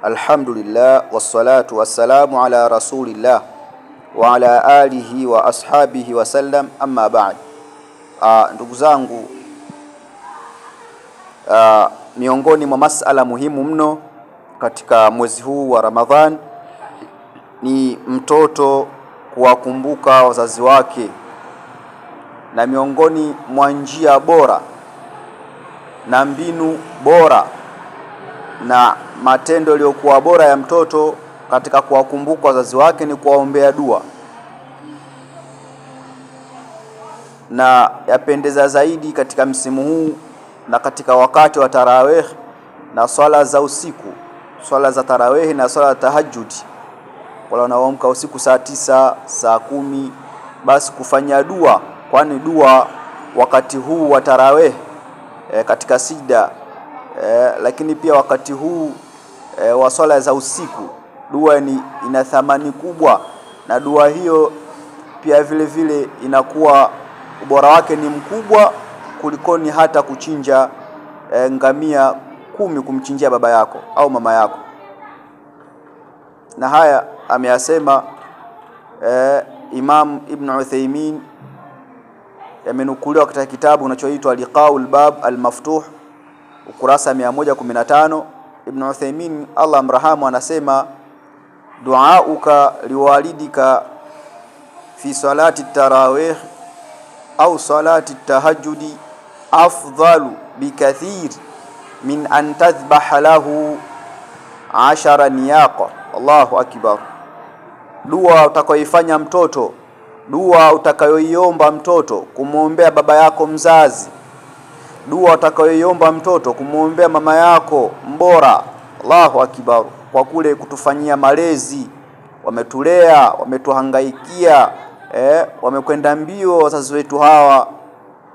Alhamdulillah wassalatu wassalamu ala rasulillah wa ala alihi wa ashabihi wa sallam, amma ba'd. Ndugu zangu, miongoni mwa masala muhimu mno katika mwezi huu wa Ramadhan ni mtoto kuwakumbuka wazazi wake, na miongoni mwa njia bora na mbinu bora na matendo yaliyokuwa bora ya mtoto katika kuwakumbuka wazazi wake ni kuwaombea dua, na yapendeza zaidi katika msimu huu na katika wakati wa tarawih na swala za usiku, swala za tarawih na swala za tahajjud. Wala wanaoamka usiku saa 9, saa 10, basi kufanya dua, kwani dua wakati huu wa tarawih katika sijda, lakini pia wakati huu wa swala za usiku, dua ina thamani kubwa, na dua hiyo pia vile vile inakuwa ubora wake ni mkubwa kulikoni hata kuchinja ngamia 10 kumchinjia baba yako au mama yako. Na haya ameyasema Imam Ibn Uthaymin, yamenukuliwa katika kitabu kinachoitwa Liqaul Bab Al-Maftuh, ukurasa 115. Ibn Uthaymin Allah amrahamu anasema, duauka liwalidika fi salati tarawih au salati tahajjudi afdalu bikathir min an tadhbaha lahu 10 niyaqa. Allahu akbar. Dua utakayoifanya mtoto, dua utakayoiomba mtoto kumwombea baba yako mzazi, dua utakayoiomba mtoto kumwombea mama yako mbora, Allahu akbar, kwa kule kutufanyia malezi, wametulea, wametuhangaikia, wamekwenda mbio wazazi wetu hawa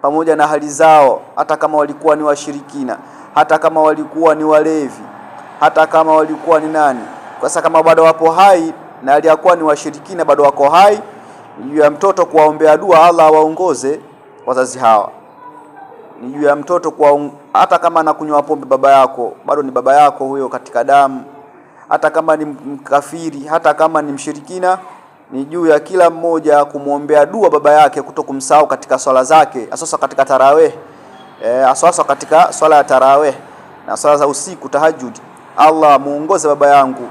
pamoja na hali zao, hata kama walikuwa ni washirikina, hata kama walikuwa ni walevi, hata kama walikuwa ni nani. Kwa sababu kama bado wapo hai na aliyakuwa ni washirikina bado wako hai, ni juu ya mtoto kuwaombea dua Allah awaongoze wazazi hawa. Ni juu ya mtoto hata kama anakunywa pombe baba yako, bado ni baba yako huyo katika damu. Hata kama ni mkafiri, hata kama ni mshirikina, ni juu ya kila mmoja kumwombea dua baba yake, kutokumsahau katika swala zake, asasa katika tarawih, asasa katika swala ya tarawih na swala za usiku tahajjud. Allah muongoze baba yangu,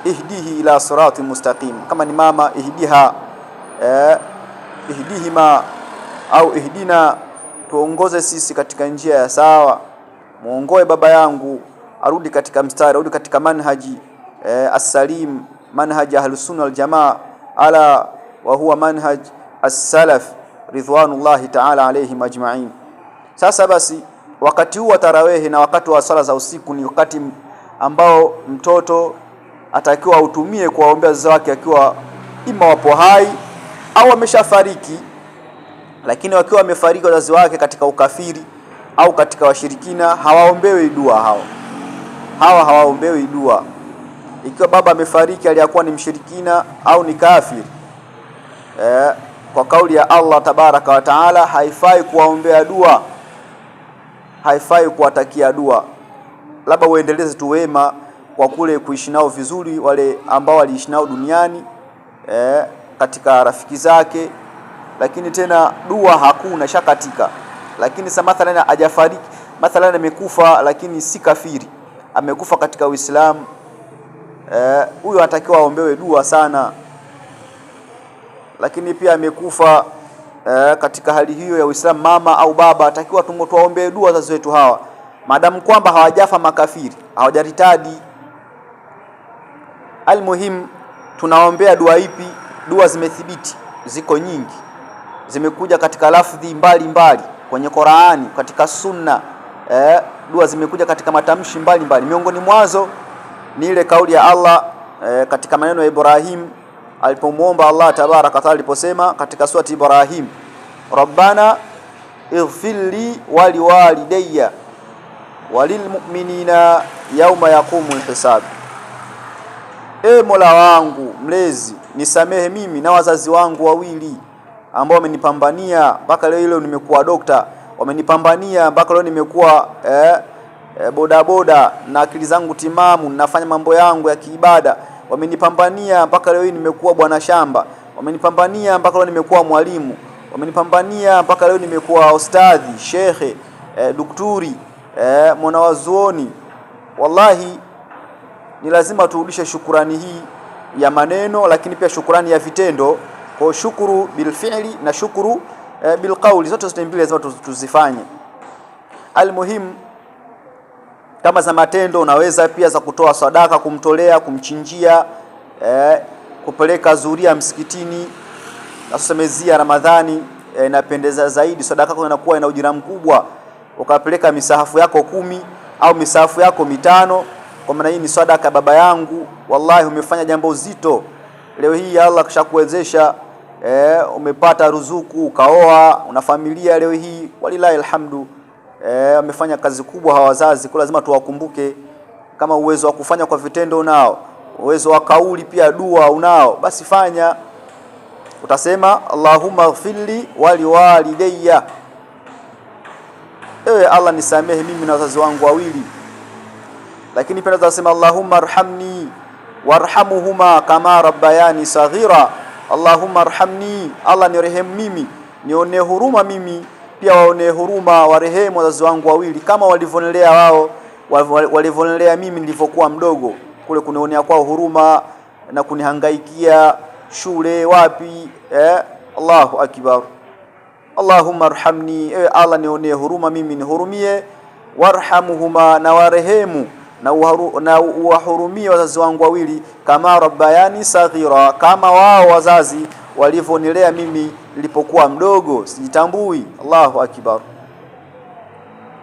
ihdihi ila sirati mustaqim. Kama ni mama, ihdiha, ihdihima au ihdina, tuongoze sisi katika njia ya sawa. Muongoe baba yangu arudi katika mstari, arudi katika manhaji as-salim, manhaji ahlus sunna wal jamaa, ala wa huwa manhaj as-salaf ridwanullahi ta'ala alayhim ajma'in. Sasa basi, wakati huu wa tarawih na wakati wa sala za usiku ni wakati ambao mtoto atakiwa utumie kuwaombea wazazi wake, akiwa ima wapo hai au wameshafariki. Lakini wakiwa wamefariki wazazi wake katika ukafiri au katika washirikina, hawaombewi dua hawa hawaombewi dua. Ikiwa baba amefariki aliyakuwa ni mshirikina au ni kafiri, kwa kauli ya Allah tabaraka wa taala, haifai kuwaombea dua, haifai kuwatakia dua. Labda uendeleze tu wema kwa kule kuishi nao vizuri wale ambao waliishi nao duniani, katika rafiki zake, lakini tena dua hakuna shakatika. Lakini sasa mathalan hajafariki, mathalan amekufa lakini si kafiri, amekufa katika Uislamu, huyo anatakiwa aombewe dua sana. Lakini pia amekufa katika hali hiyo ya Uislamu, mama au baba, anatakiwa tuombee dua wazazi wetu hawa, maadamu kwamba hawajafa makafiri, hawajaritadi. Almuhim, tunaombea dua ipi? Dua zimethibiti, ziko nyingi, zimekuja katika lafdhi mbalimbali kwenye Qur'ani, katika sunna. Dua zimekuja katika matamshi mbalimbali. Miongoni mwazo ni ile kauli ya Allah katika maneno ya Ibrahim alipomuomba Allah tabaraka taala, aliposema katika surati Ibrahim, Rabbana ighfirli wa liwalidayya walilmu'minina yawma yaqumul hisab. Mola wangu mlezi, nisamehe mimi na wazazi wangu wawili ambao wamenipambania mpaka leo nimekuwa dokta, wamenipambania mpaka leo nimekuwa bodaboda na akili zangu timamu, nafanya mambo yangu ya kiibada. Wamenipambania mpaka leo hii nimekuwa bwana shamba, wamenipambania mpaka leo nimekuwa mwalimu, wamenipambania mpaka leo nimekuwa ustadhi, shekhe, daktari, mwanawazuoni. Wallahi ni lazima turudishe shukurani hii ya maneno, lakini pia shukurani ya vitendo. Kwa shukuru bil fi'li na shukuru bil qawli, zote zote mbili lazima tuzifanye. Almuhim, kama za matendo unaweza pia za kutoa sadaka, kumtolea, kumchinjia, kupeleka zuria msikitini. Na tusemezia Ramadhani inapendeza zaidi, sadaka yako inakuwa ina ujira mkubwa. Ukapeleka misahafu yako 10 au misahafu yako 5, kwa maana hii ni sadaka baba yangu, wallahi umefanya jambo zito. Leo hii Allah kishakuwezesha, umepata ruzuku, ukaoa, una familia leo hii, walilahi alhamdu. Wamefanya kazi kubwa hawa wazazi, kwa lazima tuwakumbuke. Kama uwezo wa kufanya kwa vitendo unao, uwezo wa kauli pia dua unao, basi fanya. Utasema Allahumma ighfirli wali walidayya, ewe Allah nisamehe mimi na wazazi wangu wawili. Lakini pia utasema Allahumma arhamni warhamuhuma kama rabbayani saghira. Allahumma arhamni, Allah nirehemu mimi, nione huruma mimi, pia waone huruma, warehemu wazazi wangu wawili kama walivonelea wao, walivonelea mimi nilivyokuwa mdogo, kule kunionea kwao huruma na kunihangaikia shule wapi. Allahu akbar. Allahumma arhamni, Allah nione huruma mimi, nihurumie. Warhamuhuma, na warehemu na uwahurumie wazazi wangu wawili, kama rabbayani saghira, kama wao wazazi walivonilea mimi nilipokuwa mdogo sijitambui. Allahu akbar.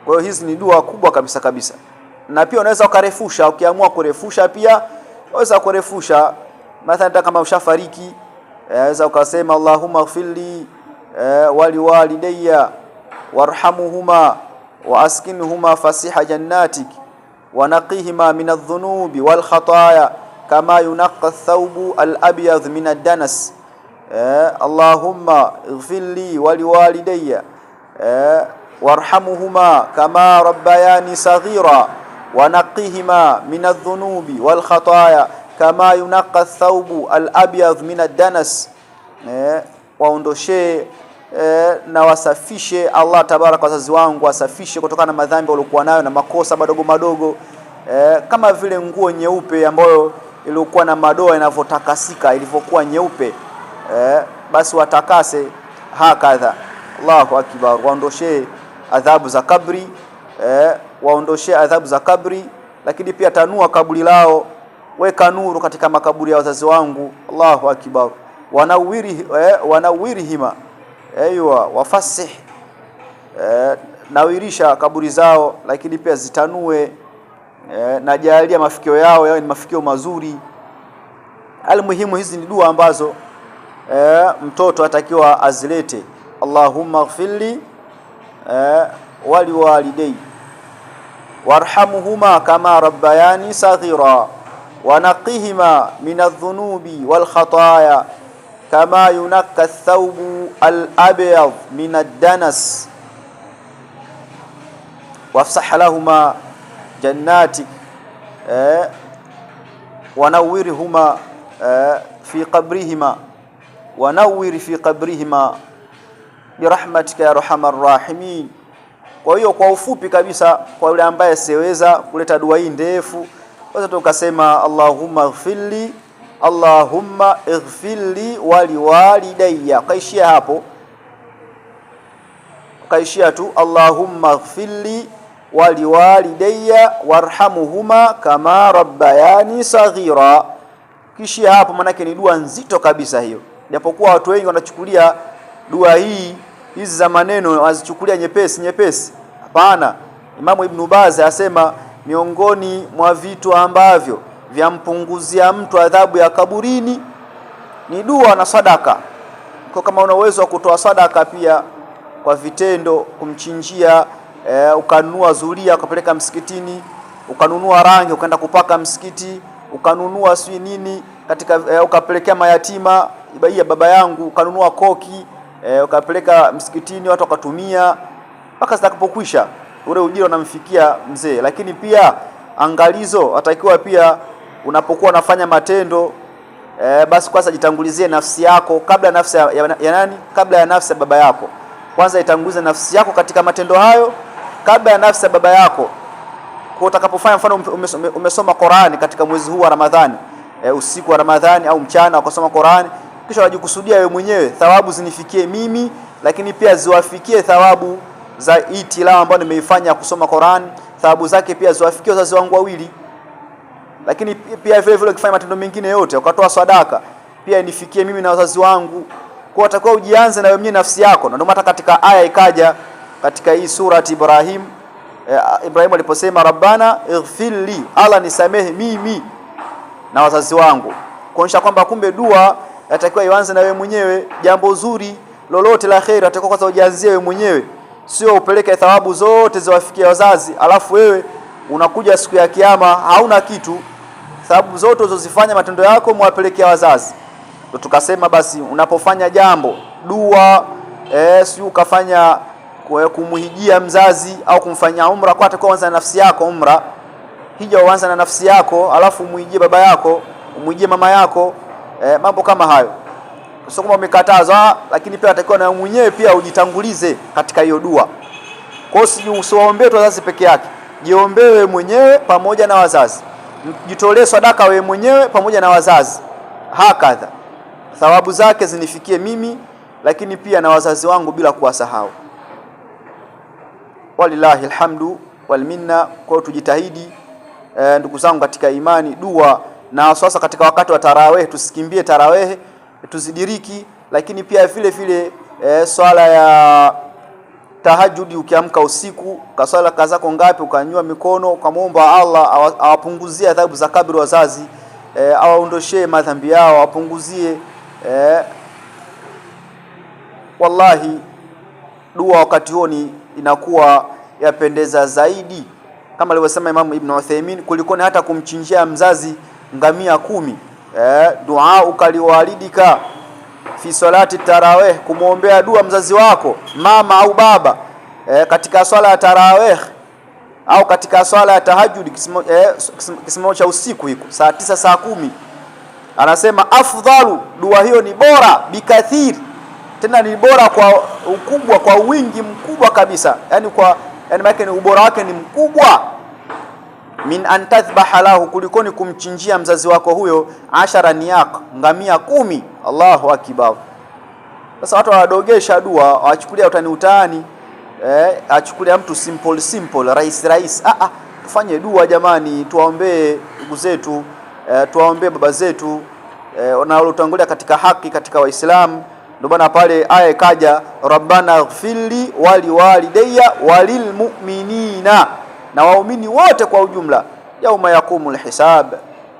Kwa hiyo hizi ni dua kubwa kabisa kabisa. Na pia unaweza ukarefusha, ukiamua kurefusha pia unaweza kurefusha. Mathalan kama ushafariki, unaweza ukasema Allahumma ighfirli wali walidayya warhamuhuma wa askinhuma fasiha jannatik wa naqihima min adh-dhunubi wal khataaya kama yunaqqa ath-thawbu al-abyad min ad-danas. Allahumma ighfirli wali walidayya warhamuhuma kama rabbayani saghira wa naqihima min adh-dhunubi wal khataaya kama yunaqqa ath-thawbu al-abyad min ad-danas. Waondoshe na wasafishe Allah tabaraka, wazazi wangu wasafishe kutokana na madhambi waliokuwa nayo na makosa madogo madogo, kama vile nguo nyeupe ambayo ilikuwa na madoa inavyotakasika, ilivyokuwa nyeupe, basi watakase hakadha. Allahu akbar. Waondoshe adhabu za kabri, waondoshe adhabu za kabri, lakini pia tanua kaburi lao, weka nuru katika makaburi ya wazazi wangu. Allahu akbar. Wanawirihima, aiywa wafasih, nawirisha kaburi zao, lakini pia zitanue, na jalia mafikio yao yawe ni mafikio mazuri. Almuhimu, hizi ni dua ambazo mtoto atakiwa azilete. Allahumma ighfirli wali walidayya warhamuhuma kama rabbayani saghira wa naqihima min adh-dhunubi wal khataaya kama yunaqqa ath-thawbu al-abyad min ad-danas wafsah lahuma jannatik wanawwirhuma fi qabrihima wanawwir fi qabrihima birahmatika ya arhamar rahimin. Kwa hiyo kwa ufupi kabisa, kwa yule ambaye siweza kuleta dua hii ndefu, basi tukasema Allahumma ighfirli, Allahumma ighfirli wali walidayya, kaishia hapo, kaishia tu Allahumma ighfirli wali walidayya warhamuhuma kama rabbayani saghira. Kishia hapo, manake ni dua nzito kabisa hiyo, japokuwa watu wengi wanachukulia dua hizi za maneno wazichukulia nyepesi nyepesi. Hapana. Imamu Ibn Baz asema miongoni mwa vitu ambavyo vyampunguzia mtu adhabu ya kaburini ni dua na sadaka. Kwa kama una uwezo wa kutoa sadaka pia kwa vitendo, kumchinjia, ukanunua zulia ukapeleka msikitini, ukanunua rangi ukaenda kupaka msikiti, ukanunua sui nini katika ukapelekea mayatima, ibaiya baba yangu, ukanunua koki ukapeleka msikitini watu wakatumia mpaka zitakapokwisha. ule ujira unamfikia mzee. Lakini pia angalizo, atakiwa pia unapokuwa unafanya matendo basi kwanza jitangulizie nafsi yako kabla nafsi ya nani? Kabla ya nafsi ya baba yako. Kwanza itangulize nafsi yako katika matendo hayo kabla ya nafsi ya baba yako. Kwa utakapofanya mfano umesoma Qur'ani katika mwezi huu wa Ramadhani, usiku wa Ramadhani au mchana ukasoma Qur'ani, kisha unajikusudia wewe mwenyewe thawabu zinifikie mimi, lakini pia ziwafikie thawabu za hii tilawa ambayo nimeifanya kusoma Qur'ani, thawabu zake pia ziwafikie wazazi wangu wawili. Lakini pia vile vile ukifanya matendo mengine yote, ukatoa sadaka, pia inifikie mimi na wazazi wangu. Kwa utakuwa ujianze na wewe mwenyewe nafsi yako. Na ndio maana katika aya ikaja katika hii surati Ibrahim, Ibrahim aliposema Rabbana ighfirli, Allah nisamehe mimi na wazazi wangu, kuonyesha kwamba kumbe dua yatakiwa ianze na wewe mwenyewe. Jambo zuri lolote la khair atakiwa kwanza ujianzie wewe mwenyewe, sio upeleke thawabu zote ziwafikie wazazi alafu wewe unakuja siku ya kiyama hauna kitu. Thawabu zote uzozifanya matendo yako mwapelekea wazazi. Ndio tukasema basi unapofanya jambo dua, si ukafanya kumhijia mzazi au kumfanyia umra, kwa atakuwa kwanza na nafsi yako umra. Hija uanze na nafsi yako, alafu umhijie baba yako, umhijie mama yako, mambo kama hayo. Sio kama umekataza, lakini pia atakiwa na mwenyewe pia ujitangulize katika hiyo dua. Kwa hiyo usiwaombee tu wazazi peke yake, jiombee wewe mwenyewe pamoja na wazazi. Jitolee sadaka wewe mwenyewe pamoja na wazazi. Hakadha thawabu zake zinifikie mimi, lakini pia na wazazi wangu bila kuwasahau. Walillahi alhamdu wal minna. Kwa hiyo tujitahidi ndugu zangu katika imani, dua, na sasa katika wakati wa tarawih tusikimbie tarawih, tuzidiriki. Lakini pia vile vile swala ya tahajjudi, ukiamka usiku kaswala kazako ngapi, ukanyua mikono ukamwomba Allah awapunguzie adhabu za kabri wazazi, awaondoshee madhambi yao, awapunguzie. Wallahi dua wakati huo inakuwa yapendeza zaidi, kama alivyosema Imam Ibn Uthaymeen, kuliko ni hata kumchinjia mzazi ngamia 10. Dua ukaliwalidika fi salati tarawih, kumwombea dua mzazi wako mama au baba katika swala ya tarawih au katika swala ya tahajjud, kisimamo cha usiku hiko saa 9 saa 10, anasema afdhalu, dua hiyo ni bora bikathir, tena ni bora kwa ukubwa, kwa wingi mkubwa kabisa, yani maana ni ubora wake ni mkubwa, min antadhbaha lahu, kulikoni kumchinjia mzazi wako huyo 10 niyaq, ngamia 10. Allahu akbar. Sasa watu wanadogesha dua, wachukulia utani utani, achukulia mtu simple rais. Tufanye dua jamani, tuwaombee ndugu zetu, tuwaombee baba zetu wanaotangulia katika haki katika Waislamu. Ndio maana pale aya ikaja Rabbana ighfirli waliwalidayya walilmu'minina, na waumini wote kwa ujumla, yauma yaqumul hisab.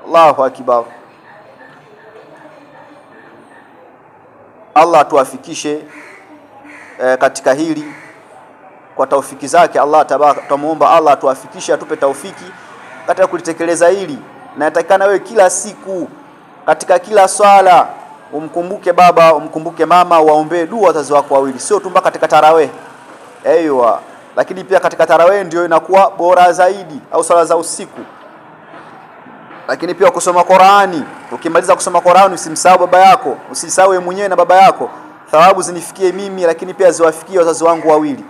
Allahu akbar. Allah tuwafikishe katika hili kwa taufiki zake Allah tabaraka. Tumuomba Allah tuwafikishe, atupe taufiki katika kulitekeleza hili, na yatakana wewe kila siku katika kila swala umkumbuke baba, umkumbuke mama, waombee dua wazazi wako wawili, sio tu mpaka katika tarawih. Lakini pia katika tarawih ndio inakuwa bora zaidi, au swala za usiku. Lakini pia kusoma Qur'ani, ukimaliza kusoma Qur'ani usimsahau baba yako, usisahau wewe mwenyewe na baba yako. Thawabu zinifikie mimi, lakini pia ziwafikie wazazi wangu wawili.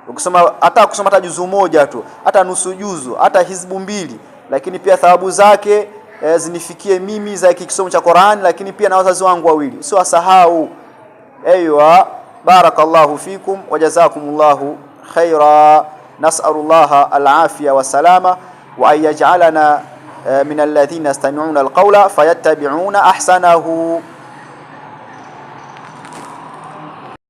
Ukisoma hata juzu moja tu, hata nusu juzu, hata hizbu 2, lakini pia thawabu zake zinifikie mimi za kisomo cha Qur'ani, lakini pia na wazazi wangu wawili, sio wasahau. Barakallahu fikum wa jazakumullahu khaira. Nas'alullaha al-afiya wa salama wa an yaj'alana min alladhina yastami'una al-qawla fayattabi'una ahsanahu.